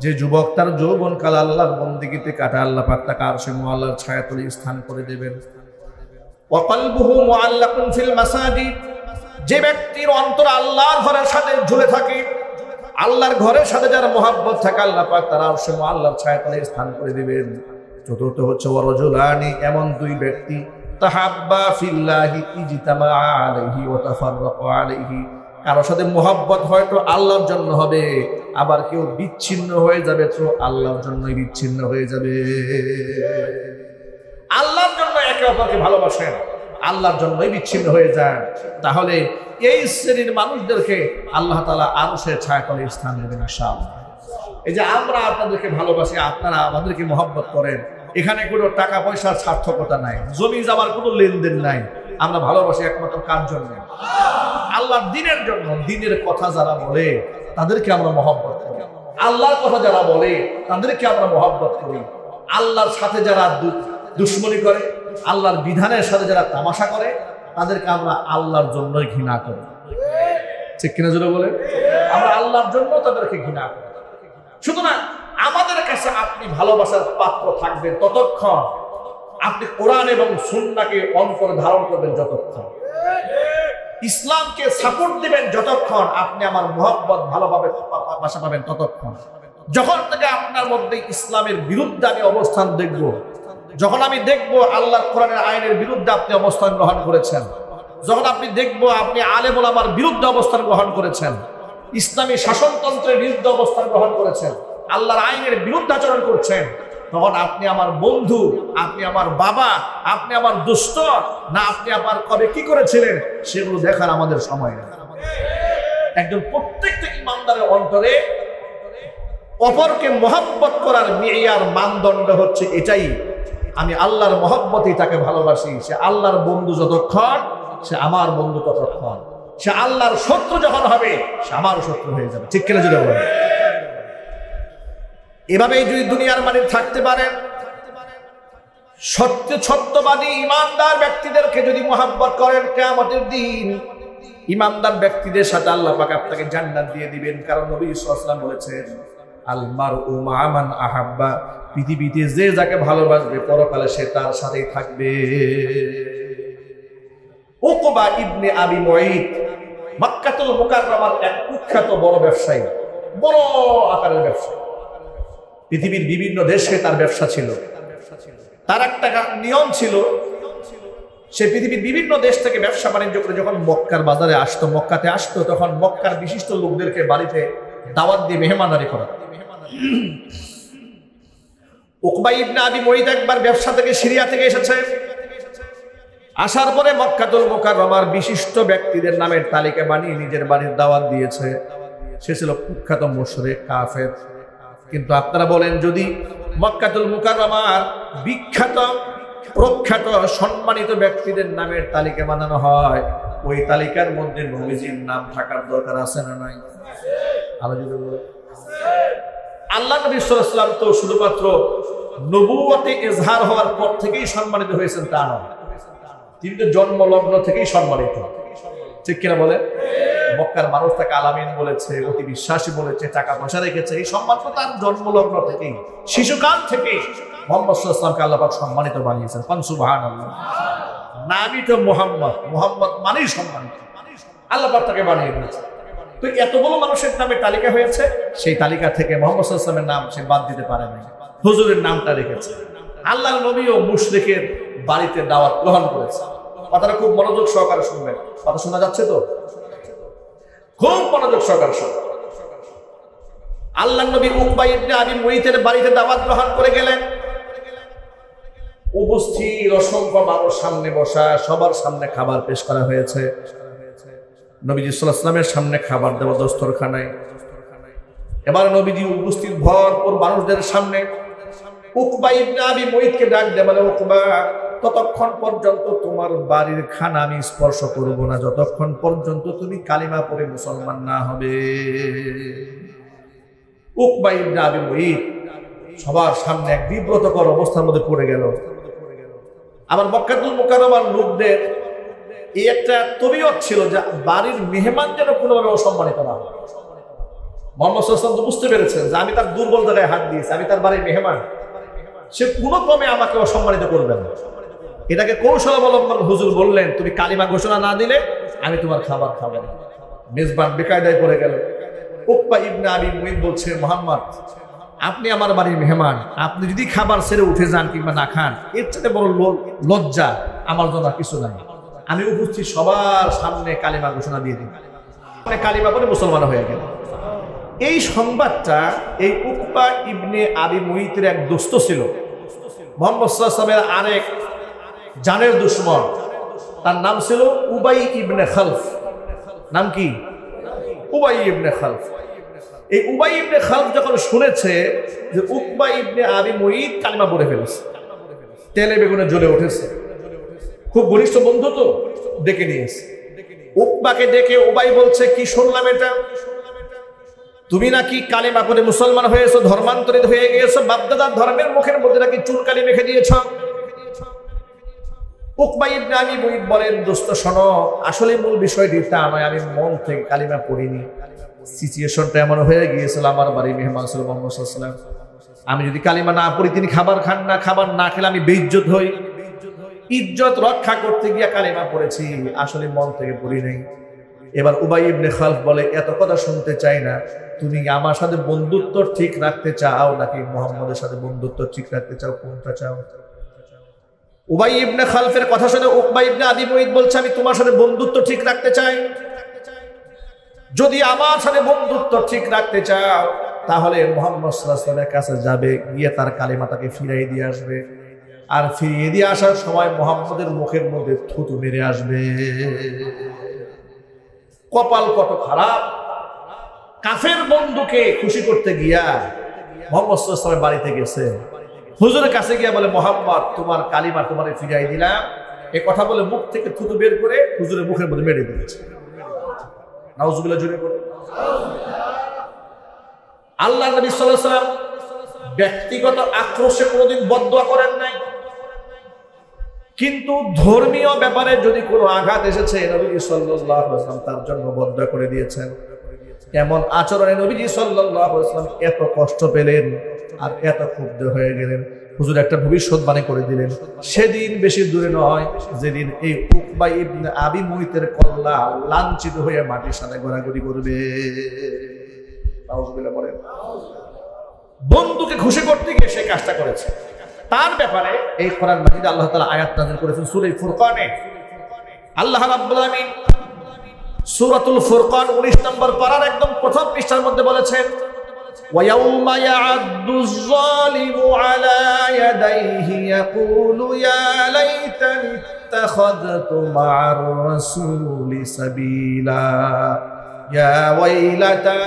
যে যুবক তার যৌবনকাল আল্লাহর বন্দেগীতে কাটা, আল্লাহ পাক তাকে আরশে মুআল্লার ছায়া তলে স্থান করে দেবেন। ওয়া কলবুহু মুআল্লাকুন ফিল মাসাজিদ, যে ব্যক্তির অন্তর আল্লাহর ঘরের সাথে ঝুলে থাকে, আল্লাহর ঘরের সাথে যার মহব্বত থাকে, আল্লাহ পাক তার আরশে মুআল্লার ছায়া তলে স্থান করে দিবেন। চতুর্থ হচ্ছে ওয়া রাজুলানি, এমন 2 ব্যক্তি তাহাব্বা ফিল্লাহি ইজতামাআ আলাইহি ওয়া তাফাররাকা আলাইহি, কারোর সাথে মহব্বত হয়তো আল্লাহর জন্য হবে, আবার কেউ বিচ্ছিন্ন হয়ে যাবে তো আল্লাহর জন্যই বিচ্ছিন্ন হয়ে যাবে। আল্লাহর জন্য একে অপরকে ভালোবাসেন, আল্লাহর জন্যই বিচ্ছিন্ন হয়ে যায়, তাহলে এই শ্রেণীর মানুষদেরকে আল্লাহ তাআলা আরশের ছায়াতলে স্থান দেবেন ইনশাআল্লাহ। এই যে আমরা আপনাদেরকে ভালোবাসি, আপনারা আমাদেরকে মহব্বত করেন, এখানে কোনো টাকা পয়সার সার্থকতা নাই, জমি জমার কোনো লেনদেন নাই। আমরা ভালোবাসি একমাত্র কার জন্য? আল্লাহর দ্বীনের জন্য। দ্বীনের কথা যারা বলে তাদেরকে আমরা মহব্বত করি, আল্লাহর কথা যারা বলে তাদেরকে আমরা মহব্বত করি। আল্লাহর সাথে যারা দুশ্মনী করে, আল্লাহর বিধানের সাথে যারা তামাশা করে, তাদেরকে আমরা আল্লাহর জন্যই ঘৃণা করি। ঠিক কিনা জোরে বলে? আমরা আল্লাহর জন্য তাদেরকে ঘৃণা করি। সুতরাং আমাদের কাছে আপনি ভালোবাসার পাত্র থাকবেন ততক্ষণ, আপনি কোরআন এবং সুন্নাহকে অন্তরে ধারণ করবেন যতক্ষণ, ইসলামকে সাপোর্ট দিবেন যতক্ষণ, আপনি আমার মহব্বত ভালোভাবে ভাষা পাবেন ততক্ষণ। যখন থেকে আপনার মধ্যে ইসলামের বিরুদ্ধে আমি অবস্থান দেখব, যখন আমি দেখব আল্লাহর কোরআনের আইনের বিরুদ্ধে আপনি অবস্থান গ্রহণ করেছেন, যখন আপনি দেখব আপনি আলেম ওলামার বিরুদ্ধে অবস্থান গ্রহণ করেছেন, ইসলামী শাসনতন্ত্রের বিরুদ্ধে অবস্থান গ্রহণ করেছেন, আল্লাহর আইনের বিরুদ্ধে আচরণ করছেন, তখন আপনি আমার বন্ধু, আপনি আমার বাবা, আপনি আমার দোস্ত না, আপনি আমার কবে কি করেছিলেন সেগুলো দেখার আমাদের সময় নেই। একজন প্রত্যেকটা ইমানদারের অন্তরে অপরকে মহব্বত করার মেয়ার মানদণ্ড হচ্ছে এটাই, আমি আল্লাহর মহব্বতেই তাকে ভালোবাসি। সে আল্লাহর বন্ধু যতক্ষণ, সে আমার বন্ধু ততক্ষণ। সে আল্লাহর শত্রু যখন হবে, সে আমার শত্রু হয়ে যাবে। ঠিক কিনা যদি বলেন? এভাবেই যদি দুনিয়ার মালিক থাকতে পারেন, সত্যবাদী ইমানদার ব্যক্তিদেরকে যদি মহব্বত করেন, কিয়ামতের দিন ইমানদার ব্যক্তিদের সাথে আল্লাহ পাক আপনাকে জান্নাত দিয়ে দিবেন। কারণ নবী সাল্লাল্লাহু আলাইহি ওয়াসাল্লাম বলেছেন, আল মারউ মা মান আহাব্বা, পৃথিবীতে যে যাকে ভালোবাসবে পরকালে সে তার সাথেই থাকবে। উকবা ইবনে আবি মুঈত মক্কাতুল মুকাররমার এক কুখ্যাত বড় ব্যবসায়ী, বড় আকারের ব্যবসায়ী। পৃথিবীর বিভিন্ন দেশে তার ব্যবসা ছিল। তার একটা নিয়ম ছিল, সে পৃথিবীর বিভিন্ন দেশ থেকে ব্যবসা বাণিজ্য করে যখন মক্কার বাজারে আসতো, মক্কাতে আসতো, তখন মক্কার বিশিষ্ট লোকদেরকে বাড়িতে দাওয়াত দিয়ে মেহমানদারি করা। উকবা ইবনে আবি মুঈত একবার ব্যবসা থেকে সিরিয়া থেকে এসেছে। আসার পরে মক্কাতুল মুকাররমার বিশিষ্ট ব্যক্তিদের নামের তালিকা বানিয়ে নিজের বাড়ির দাওয়াত দিয়েছে। সে ছিল কুখ্যাত মুশরিক, কাফের। কিন্তু আপনারা বলেন, যদি মক্কাতুল মুকাররমার বিখ্যাত প্রখ্যাত সম্মানিত ব্যক্তিদের নামের তালিকা বানানো হয়, ওই তালিকার মধ্যে নবীজির নাম থাকার দরকার আছে না নাই? আল্লাহ নবী সাল্লাল্লাহু আলাইহি ওয়াসাল্লাম তো শুধুমাত্র নবুয়তে ইজহার হওয়ার পর থেকেই সম্মানিত হয়েছেন তা নয়, তিনি তো জন্মলগ্ন থেকেই সম্মানিত। ঠিক কিনা বলে? মক্কার মানুষ তাকে আলামিন বলেছে, অতি বিশ্বাসী বলেছে, টাকা পয়সা রেখেছে। এই সম্মান তো তার জন্মলগ্ন থেকেই, শিশুকাল থেকেই মুহাম্মদ সাল্লাল্লাহু আলাইহি ওয়াসাল্লামকে আল্লাহ পাক সম্মানিত বানিয়েছেন। সুবহানাল্লাহ। নামই তো মুহাম্মদ, মুহাম্মদ মানেই সম্মানিত, আল্লাহ পাক তাকে বানিয়ে দিয়েছে। তো এতগুলো মানুষের নামে তালিকা হয়েছে, সেই তালিকা থেকে মুহাম্মদ সাল্লাল্লাহু আলাইহি ওয়াসাল্লামের নাম সে বাদ দিতে পারে না, হুজুরের নামটা রেখেছে। আল্লাহর নবীও মুশরিকের বাড়িতে দাওয়াত গ্রহণ করেছে। কথাটা খুব মনোযোগ সহকারে শুনবেন। কথা শোনা যাচ্ছে তো? খুব মনোযোগ সহকারে শুনবেন। আল্লাহর নবী উকবা ইবনে আবি মুঈতের বাড়িতে দাওয়াত গ্রহণ করে গেলেন। উপস্থিত অসংখ্য মানুষ সামনে বসা, সবার সামনে খাবার পেশ করা হয়েছে। নবীজি সাল্লাল্লাহু আলাইহি ওয়াসাল্লামের সামনে খাবার দেওয়া দস্তরখানায়। এবার নবীজি উপস্থিত ভরপুর মানুষদের সামনে উকবা ইবনে আবি মুঈতকে ডাক দিয়ে বলে, উকবা, ততক্ষণ পর্যন্ত তোমার বাড়ির খানা আমি স্পর্শ করব না যতক্ষণ পর্যন্ত তুমি কালিমা পড়ে মুসলমান না হবে। উকবা ইবনে আবি মুঈত সবার সামনে এক বিব্রতকর অবস্থার মধ্যে পড়ে গেল। আবার মক্কাতুল মুকাররমার লোকদের এই একটা তবিয়ত ছিল যে বাড়ির মেহমান যেন কোনোভাবে অসম্মানিত না হয়। মুহাম্মদ সাল্লাল্লাহু আলাইহি ওয়াসাল্লাম তো বুঝতে পেরেছেন যে আমি তার দুর্বল জায়গায় হাত দিয়েছি, আমি তার বাড়ির মেহমান, সে কোনো ক্রমে আমাকে অসম্মানিত করবে না। এটাকে কৌশল অবলম্বন হুজুর বললেন, তুমি কালিমা ঘোষণা না দিলে আমি তোমার খাবার খাবো না। মেজবান বেকায়দায় পড়ে গেল। উকবা ইবনে আবি মুঈত বলছে, মুহাম্মদ, আপনি আমার বাড়ির মেহমান, আপনি যদি খাবার ছেড়ে উঠে যান কিংবা না খান, এর চেয়ে বড় লজ্জা আমার জন্য কিছু নাই। আমি উপস্থিত সবার সামনে কালিমা ঘোষণা দিয়ে দিই, কালিমা পড়ে মুসলমান হয়ে গেল। এই সংবাদটা এই উকবা ইবনে আবি মুঈতের এক দোস্ত ছিল, মুহাম্মদ সাল্লাল্লাহু আলাইহি ওয়াসাল্লামের আরেক জানের দুশমন, তার নাম ছিল উবাই ইবনে খালফ। নাম কি? উবাই ইবনে খালফ। এই উবাই ইবনে খালফ যখন শুনেছে যে উকবা ইবনে আবি মুঈত কালিমা পড়ে ফেলেছে, তেলে বেগুনে জ্বলে উঠেছে। খুব ঘনিষ্ঠ বন্ধু তো, ডেকে নিয়েছে। উকবাকে ডেকে উবাই বলছে, কি শুনলাম এটা, তুমি নাকি কালিমা পড়ে মুসলমান হয়েছো, ধর্মান্তরিত হয়ে গিয়েছো, বাপদাদার ধর্মের মুখের মধ্যে নাকি চুনকালি মেখে দিয়েছ। উকবা ইবনে আবি মুঈত বলেন, দোস্ত শোনো, আসলে মূল বিষয়টি তা নয়, আমি মন থেকে কালিমা পড়িনি। সিচুয়েশনটা এমন হয়ে গিয়েছিল, আমার বাড়ি মেহমান ছিল মুহাম্মদ সাল্লাল্লাহু আলাইহি ওয়াসাল্লাম। আমি যদি কালিমা না পড়ি, তিনি খাবার খান না, খাবার না খেলে আমি বেইজ্জত হই। ইজ্জত রক্ষা করতে গিয়ে কালিমা পড়েছি, আসলে মন থেকে পড়ি নাই। এবার উবাই ইবনে খালফ বলে, এত কথা শুনতে চাই না, তুমি আমার সাথে বন্ধুত্ব ঠিক রাখতে চাও নাকি মুহাম্মদের সাথে বন্ধুত্ব ঠিক রাখতে চাও, কোনটা চাও? উবাই ইবনে খালফের কথা শুনে উকবা ইবনে আবি মুঈত বলছে, আমি তোমার সাথে বন্ধুত্ব ঠিক রাখতে চাই। যদি আমার সাথে বন্ধুত্ব ঠিক রাখতে চাও, তাহলে মুহাম্মদ সাল্লাল্লাহু আলাইহি ওয়াসাল্লামের কাছে যাবে, গিয়ে তার কালিমাটাকে ফিরিয়ে দিয়ে আসবে। আর ফিরিয়ে দিয়ে আসার সময় মুহাম্মদের মুখের মধ্যে থুতু মেরে আসবে। কপাল কত খারাপ! কাফের বন্ধুকে খুশি করতে গিয়া মুহাম্মদ সাল্লাল্লাহু আলাইহি ওয়াসাল্লামের বাড়িতে গেছে, হুজুরের কাছে গিয়া বলে, মুহাম্মদ তোমার কালিমা তোমারে ফিরাই দিলাম। এই কথা বলে মুখ থেকে থুতু বের করে হুজুরের মুখের মধ্যে মেরে দিয়েছে। নাউজুবিল্লাহ জুড়ে পড়ে। আল্লাহ নবী সাল্লাল্লাহু আলাইহি ওয়াসাল্লাম ব্যক্তিগত আক্রোশে কোনোদিন বদদুয়া করেন নাই, কিন্তু ধর্মীয় ব্যাপারে যদি কোনো আঘাত এসেছে নবীজি সাল্লাল্লাহু আলাইহি ওয়াসাল্লাম তার জন্য বদদুয়া করে দিয়েছেন। এমন আচরণে নবীজি সাল্লাল্লাহু আলাইহি ওয়াসাল্লাম এত কষ্ট পেলেন আর এত ক্ষুব্ধ হয়ে গেলেন, হুজুর একটা ভবিষ্যৎবাণী করে দিলেন। সেদিন বেশি দূরে নয় যেদিন এই উকবা ইবনে আবি মুইতের কল্লা লাঞ্ছিত হয়ে মাটির সাথে ঘোরাঘুরি করবে। নাউজুবিল্লাহ বলেন। বন্ধুকে খুশি করতে গিয়ে সে কাজটা করেছে। তার ব্যাপারে এই কোরআন মাজিদে আল্লাহ তাআলা আয়াত নাযিল করেছেন সূরা ফুরকানে। আল্লাহ রাব্বুল আলামিন সূরাতুল ফুরকান 19 নম্বর পারার একদম প্রথম পৃষ্ঠার মধ্যে বলেছেন, وَيَوْمَ يَعَضُّ الظَّالِمُ عَلَى يَدَيْهِ يَقُولُ يَا لَيْتَنِي اتَّخَذْتُ مَعَ الرَّسُولِ سَبِيلًا يَا وَيْلَتَى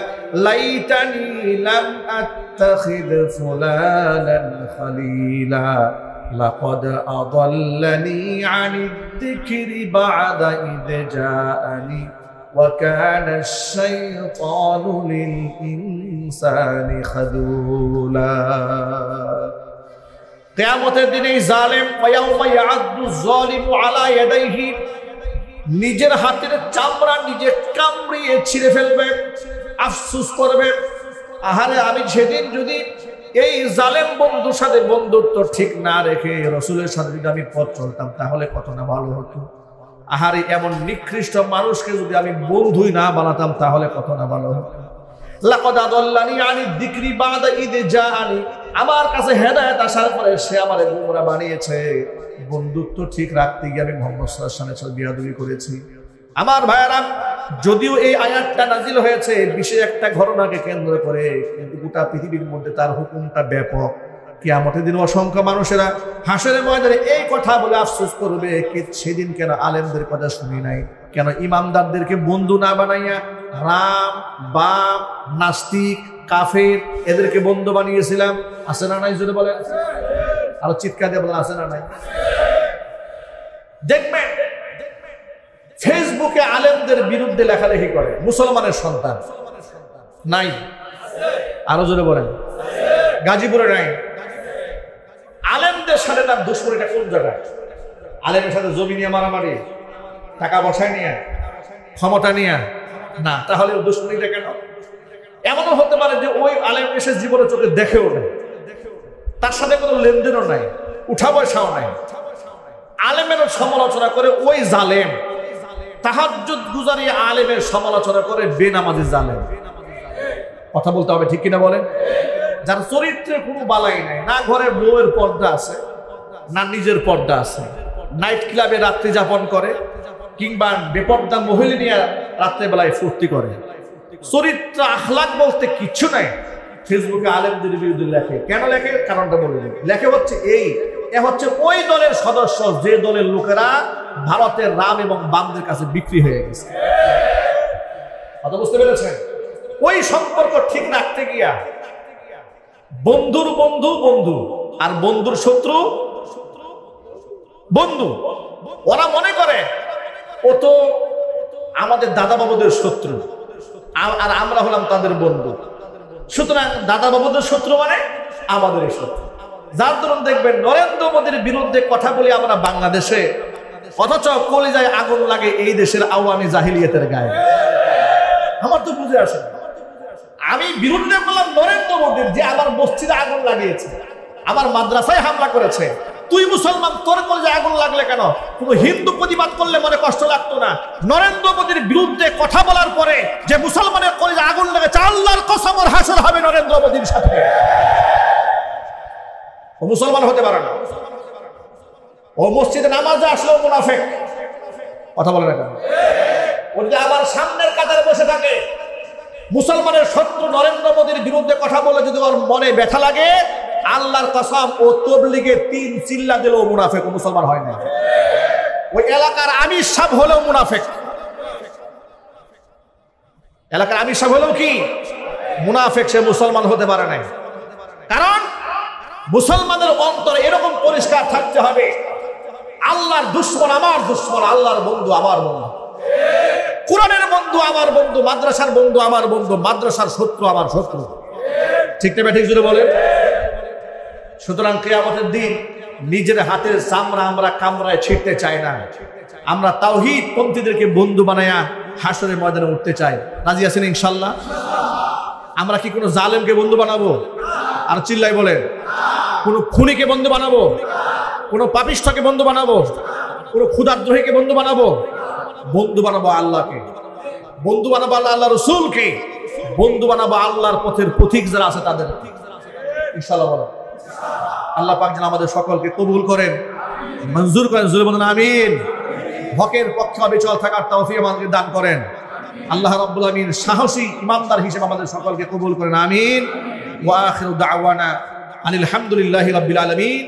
لَيْتَنِي لَمْ أَتَّخِذْ فُلَانًا خَلِيلًا لَقَدْ أَضَلَّنِي عَنِ الذِّكْرِ بَعْدَ إِذْ جَاءَنِي وَكَانَ الشَّيْطَانُ لِلْإِنسَانِ خَذُولًا। কিয়ামতের দিনে জালেম ওয়ায়াউমা ইয়া'আদ্দু যালিমু আলা ইয়াদাইহি নিজের হাতের চামড়া নিজে কামড়িয়ে ছিঁড়ে ফেলবে, আফসোস করবে, আহারে আমি সেদিন যদি এই জালেম বন্ধুর সাথে বন্ধুত্ব ঠিক না রেখে রাসূলের সাথে যদি আমি পথ চলতাম তাহলে কত না ভালো হতো। আহারে এমন নিকৃষ্ট মানুষকে যদি আমি বন্ধুই না বানাতাম তাহলে কত না ভালো হতো। লাকাদ আদাল্লানি আনি যিকরি বাদা ইদ জাআনি, আমার কাছে হেদায়েত আসার পরে সে আমারে গোমরা বানিয়েছে। বন্ধুত্ব ঠিক রাখতে গিয়ে আমি মুহাম্মদ সাল্লাল্লাহু আলাইহি ওয়াসাল্লামের সাথে বিয়াদবি করেছি। আমার ভাইয়েরা, যদিও এই আয়াতটা নাজিল হয়েছে বিশেষ একটা ঘটনাকে কেন্দ্র করে, কিন্তু গোটা পৃথিবীর মধ্যে তার হুকুমটা ব্যাপক। কিয়ামতের দিন অসংখ্য মানুষেরা হাসরের ময়দানে এই কথা বলে আফসোস করবে, সেদিন কেন আলেমদের কথা শুনি নাই, কেন ইমামদারদেরকে বন্ধু না বানাইয়া রাম বাম নাস্তিক কাফের এদেরকে বন্ধু বানিয়েছিলাম। আছে না নাই? যদি বলেন আরো চিৎকার দিয়ে বলেন, আছে না নাই? দেখবেন ফেসবুকে আলেমদের বিরুদ্ধে লেখালেখি করে মুসলমানের সন্তান নাই? আরো জোরে বলেন। গাজীপুরে নাই? আলেমদের সাথে তার দুশ্মনীটা কোন জায়গায়? আলেমের সাথে জমি নিয়ে মারামারি, টাকা বসায় নিয়ে, ক্ষমতা নিয়ে না, তাহলে দুশ্মনীটা কেন? এমনও হতে পারে যে ওই আলেম এসে জীবনে চোখে দেখেও নাই, তার সাথে কোনো লেনদেনও নাই, উঠা পয়সাও নাই, আলেমের সমালোচনা করে ওই জালেম, তাহাজ্জুদ গুজারি আলেমের সমালোচনা করে বেনামাজি জালেম। কথা বলতে হবে, ঠিক কিনা বলেন? যার চরিত্রে কোনো বালাই নাই, না ঘরে বউয়ের পর্দা আছে না নিজের পর্দা আছে, নাইট ক্লাবে রাত্রি যাপন করে কিংবা বেপর্দা মহিলা নিয়ে রাত্রেবেলায় ফুর্তি করে, চরিত্র আখলাক বলতে কিচ্ছু নাই, ফেসবুকে আলেমদের বিরুদ্ধে লেখে। কেন লেখে? কারণটা বলে দিই। লেখে হচ্ছে এ হচ্ছে ওই দলের সদস্য যে দলের লোকেরা ভারতের রাম এবং বামদের কাছে বিক্রি হয়ে গেছে। কথা বুঝতে পেরেছেন? ওই সম্পর্ক ঠিক রাখতে গিয়া বন্ধুর বন্ধু বন্ধু আর বন্ধুর শত্রু বন্ধু। ওরা মনে করে ও তো আমাদের দাদা বাবুদের শত্রু আর আমরা হলাম তাদের বন্ধু, সুতরাং দাদা বাবুদের শত্রু মানে আমাদের শত্রু। যার দরুন দেখবেন নরেন্দ্র মোদীর বিরুদ্ধে কথা বলি আমরা বাংলাদেশে, অথচ কলিজায় আগুন লাগে এই দেশের আওয়ামী জাহিলিয়াতের গায়ে। আমার তো বুঝে আসে না। আমি বিরুদ্ধে বললাম নরেন্দ্র মোদীর, যে আমার মসজিদে আগুন লাগিয়েছে, আমার মাদ্রাসায় হামলা করেছে। তুই মুসলমান, তোর কলিজায় আগুন লাগলে কেন? কোনো হিন্দু প্রতিবাদ করলে মনে কষ্ট লাগতো না? নরেন্দ্র মোদীর বিরুদ্ধে কথা বলার পরে যে মুসলমানের কলিজায় আগুন লেগেছে, আল্লাহর কসম ওর হাসর হবে নরেন্দ্র মোদীর সাথে। ও মুসলমান হতে পারে না। ও মসজিদে নামাজে আসলেও মুনাফিক। কথা বলে না কেন? ও যদি আমার সামনের কাতারে বসে থাকে, মুসলমানের শত্রু নরেন্দ্র মোদীর বিরুদ্ধে কথা বলে যদি ওর মনে ব্যথা লাগে, আল্লাহর কসম ও তবলিগে 3 চিল্লা দিলেও মুনাফিক, ও মুসলমান হয় না। ওই এলাকার আমির সাহেব হলেও মুনাফিক, এলাকার আমির সাহেব হলেও কি মুনাফিক, সে মুসলমান হতে পারে না। কারণ মুসলমানের অন্তরে এরকম পরিষ্কার থাকতে হবে, আল্লাহর দুশমন আমার দুশমন, আল্লাহর বন্ধু আমার বন্ধু, কোরআনের বন্ধু আমার বন্ধু, মাদ্রাসার বন্ধু আমার বন্ধু, মাদ্রাসার শত্রু আমার শত্রু। ঠিক না ঠিক জুড়ে বলেন। সুতরাং কিয়ামতের দিন নিজের হাতের চামড়া আমরা কামড়ায় ছিঁড়তে চাই না, আমরা তাওহীদ পন্থীদেরকে বন্ধু বানায়া হাসরের ময়দানে উঠতে চাই। রাজি আছেন ইনশাআল্লাহ? আমরা কি কোনো জালেমকে বন্ধু বানাবো? আর চিল্লাই বলেন। কোনো খুনিকে বন্ধু বানাবো? কোনো পাপিষ্ঠকে বন্ধু বানাবো? কোনো ক্ষুধাদ্রোহীকে বন্ধু বানাবো? বন্ধু বানাবো আল্লাহকে, বন্ধু বানাবো আল্লাহ, আল্লাহ রসুলকে, বন্ধু বানাবো আল্লাহর পথের পথিক যারা আছে তাদের। ইনশাআল্লাহ বলেন। আল্লাহ পাক যেন আমাদের সকলকে কবুল করেন, মঞ্জুর করেন। জোরে বলেন আমিন। হকের পক্ষে অবিচল থাকার তৌফিক আমাদেরকে দান করেন। আল্লাহ রাব্বুল আমিন সাহসী ইমানদার হিসেবে আমাদের সকলকে কবুল করেন। আমিন। ওয়া আখিরু দাওয়ানা আনিল হামদুলিল্লাহি রাব্বিল আলামিন।